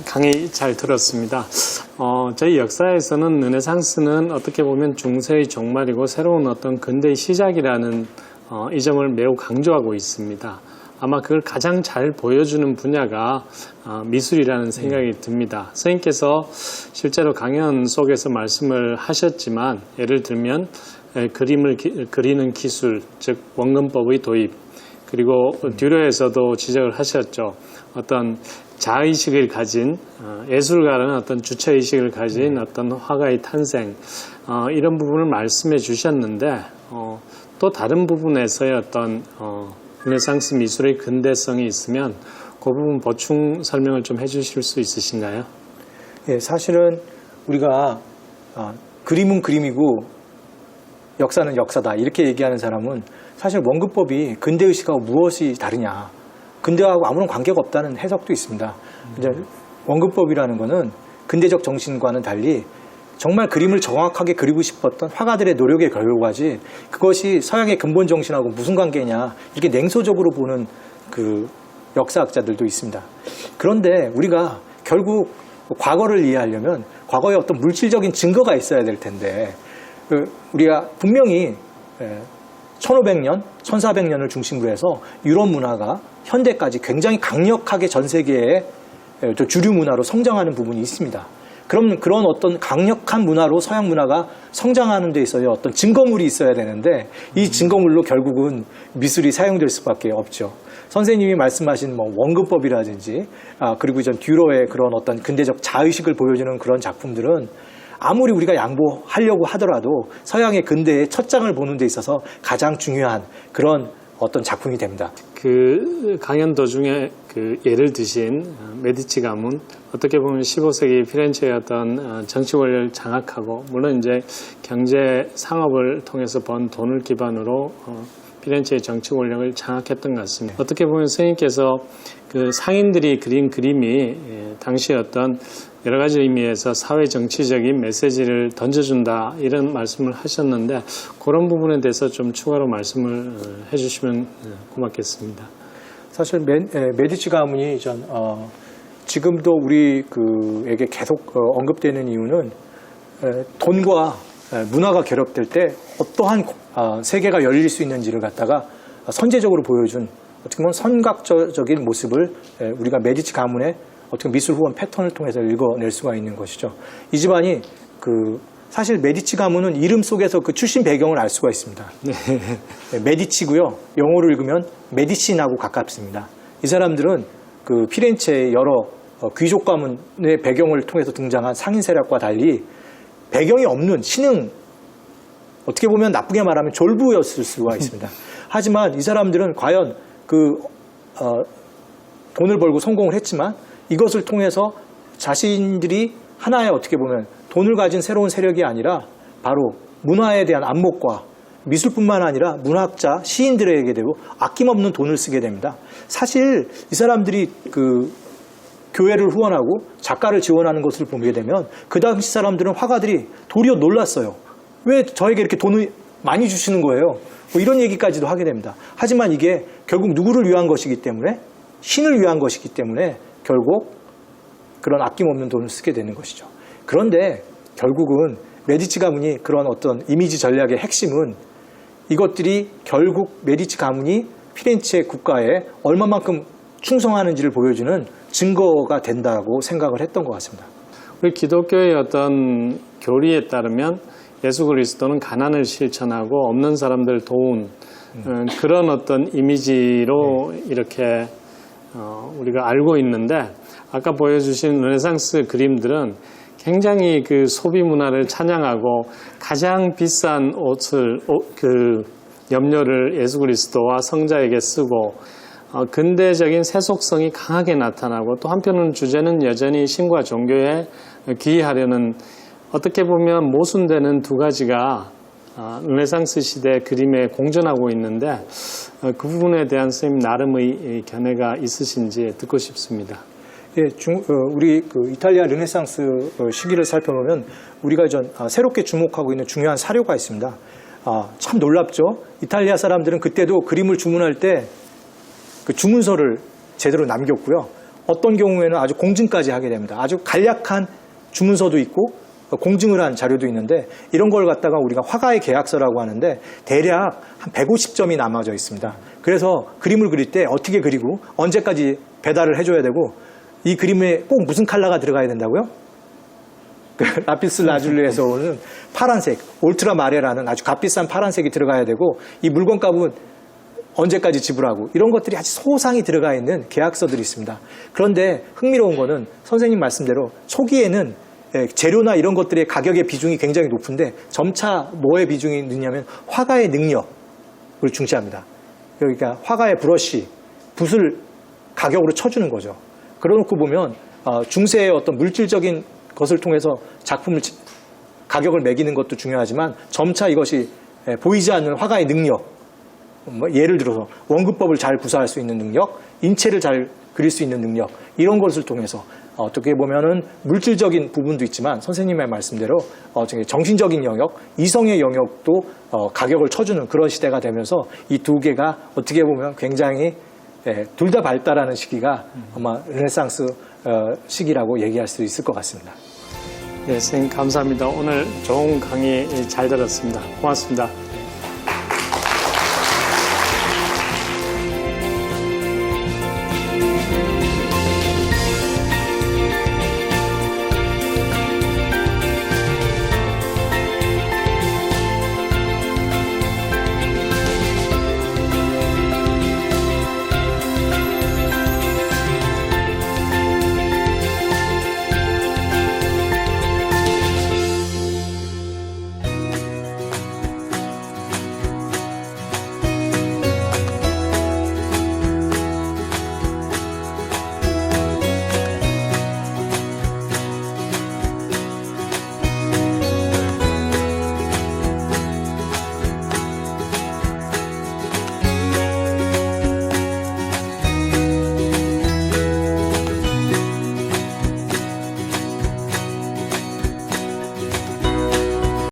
강의 잘 들었습니다. 저희 역사에서는 르네상스는 어떻게 보면 중세의 종말이고 새로운 어떤 근대의 시작이라는 이 점을 매우 강조하고 있습니다. 아마 그걸 가장 잘 보여주는 분야가 미술이라는 생각이 듭니다. 선생님께서 실제로 강연 속에서 말씀을 하셨지만 예를 들면 그림을 그리는 기술, 즉 원근법의 도입, 그리고 듀로에서도 지적을 하셨죠. 어떤 자의식을 가진 예술가라는 어떤 주체의식을 가진 어떤 화가의 탄생, 이런 부분을 말씀해 주셨는데 또 다른 부분에서의 어떤 르네상스 미술의 근대성이 있으면 그 부분 보충 설명을 좀 해주실 수 있으신가요? 예, 사실은 우리가 그림은 그림이고 역사는 역사다 이렇게 얘기하는 사람은 사실 원근법이 근대의식하고 무엇이 다르냐, 근대하고 아무런 관계가 없다는 해석도 있습니다. 이제 원근법이라는 것은 근대적 정신과는 달리 정말 그림을 정확하게 그리고 싶었던 화가들의 노력의 결과지, 그것이 서양의 근본 정신하고 무슨 관계냐 이렇게 냉소적으로 보는 그 역사학자들도 있습니다. 그런데 우리가 결국 과거를 이해하려면 과거에 어떤 물질적인 증거가 있어야 될 텐데, 우리가 분명히 1500년, 1400년을 중심으로 해서 유럽 문화가 현대까지 굉장히 강력하게 전 세계의 주류 문화로 성장하는 부분이 있습니다. 그럼 그런 어떤 강력한 문화로 서양 문화가 성장하는 데 있어서 어떤 증거물이 있어야 되는데, 이 증거물로 결국은 미술이 사용될 수밖에 없죠. 선생님이 말씀하신 원근법이라든지 그리고 전 듀로의 그런 어떤 근대적 자의식을 보여주는 그런 작품들은 아무리 우리가 양보하려고 하더라도 서양의 근대의 첫 장을 보는 데 있어서 가장 중요한 그런 어떤 작품이 됩니다. 그 강연 도중에 그 예를 드신 메디치 가문, 어떻게 보면 15세기 피렌체의 어떤 정치 권력을 장악하고, 물론 이제 경제 상업을 통해서 번 돈을 기반으로 피렌체의 정치 권력을 장악했던 것 같습니다. 어떻게 보면 선생님께서 그 상인들이 그린 그림이 당시 어떤 여러 가지 의미에서 사회 정치적인 메시지를 던져준다 이런 말씀을 하셨는데, 그런 부분에 대해서 좀 추가로 말씀을 해주시면 고맙겠습니다. 사실 메디치 가문이 지금도 우리에게 계속 언급되는 이유는 돈과 문화가 결합될 때 어떠한 세계가 열릴 수 있는지를 갖다가 선제적으로 보여준 어떻게 보면 선각적인 모습을 우리가 메디치 가문의 어떻게 미술 후원 패턴을 통해서 읽어낼 수가 있는 것이죠. 이 집안이 사실 메디치 가문은 이름 속에서 그 출신 배경을 알 수가 있습니다. 네, 메디치고요. 영어로 읽으면 메디신하고 가깝습니다. 이 사람들은 그 피렌체의 여러 귀족 가문의 배경을 통해서 등장한 상인 세력과 달리 배경이 없는 신흥, 어떻게 보면 나쁘게 말하면 졸부였을 수가 있습니다. 하지만 이 사람들은 과연 돈을 벌고 성공을 했지만 이것을 통해서 자신들이 하나의 어떻게 보면 돈을 가진 새로운 세력이 아니라 바로 문화에 대한 안목과 미술뿐만 아니라 문학자, 시인들에게 되고 아낌없는 돈을 쓰게 됩니다. 사실 이 사람들이 교회를 후원하고 작가를 지원하는 것을 보게 되면 그 당시 사람들은, 화가들이 도리어 놀랐어요. 왜 저에게 이렇게 돈을 많이 주시는 거예요? 이런 얘기까지도 하게 됩니다. 하지만 이게 결국 누구를 위한 것이기 때문에, 신을 위한 것이기 때문에 결국 그런 아낌없는 돈을 쓰게 되는 것이죠. 그런데 결국은 메디치 가문이 그런 어떤 이미지 전략의 핵심은 이것들이 결국 메디치 가문이 피렌체 국가에 얼마만큼 충성하는지를 보여주는 증거가 된다고 생각을 했던 것 같습니다. 우리 기독교의 어떤 교리에 따르면 예수 그리스도는 가난을 실천하고 없는 사람들 도운 그런 어떤 이미지로 이렇게 우리가 알고 있는데, 아까 보여주신 르네상스 그림들은 굉장히 그 소비 문화를 찬양하고 가장 비싼 염료를 예수 그리스도와 성자에게 쓰고 근대적인 세속성이 강하게 나타나고, 또 한편으로는 주제는 여전히 신과 종교에 기이하려는, 어떻게 보면 모순되는 두 가지가 르네상스 시대 그림에 공존하고 있는데, 그 부분에 대한 선생님 나름의 견해가 있으신지 듣고 싶습니다. 예, 우리 이탈리아 르네상스 시기를 살펴보면 우리가 새롭게 주목하고 있는 중요한 사료가 있습니다. 참 놀랍죠. 이탈리아 사람들은 그때도 그림을 주문할 때 그 주문서를 제대로 남겼고요. 어떤 경우에는 아주 공증까지 하게 됩니다. 아주 간략한 주문서도 있고 공증을 한 자료도 있는데 이런 걸 갖다가 우리가 화가의 계약서라고 하는데 대략 한 150점이 남아져 있습니다. 그래서 그림을 그릴 때 어떻게 그리고 언제까지 배달을 해줘야 되고 이 그림에 꼭 무슨 컬러가 들어가야 된다고요? 라피스 라줄리에서 오는 파란색, 올트라 마레라는 아주 값비싼 파란색이 들어가야 되고 이 물건값은 언제까지 지불하고 이런 것들이 아주 소상히 들어가 있는 계약서들이 있습니다. 그런데 흥미로운 거는 선생님 말씀대로 초기에는 재료나 이런 것들의 가격의 비중이 굉장히 높은데 점차 뭐의 비중이 느냐면 화가의 능력을 중시합니다. 그러니까 화가의 브러쉬, 붓을 가격으로 쳐주는 거죠. 그러놓고 보면 중세의 어떤 물질적인 것을 통해서 작품을 가격을 매기는 것도 중요하지만 점차 이것이 보이지 않는 화가의 능력, 예를 들어서 원근법을 잘 구사할 수 있는 능력, 인체를 잘 그릴 수 있는 능력 이런 것을 통해서 어떻게 보면은 물질적인 부분도 있지만 선생님의 말씀대로 정신적인 영역, 이성의 영역도 가격을 쳐주는 그런 시대가 되면서 이 두 개가 어떻게 보면 굉장히 둘 다 발달하는 시기가 아마 르네상스 시기라고 얘기할 수 있을 것 같습니다. 네, 선생님 감사합니다. 오늘 좋은 강의 잘 들었습니다. 고맙습니다.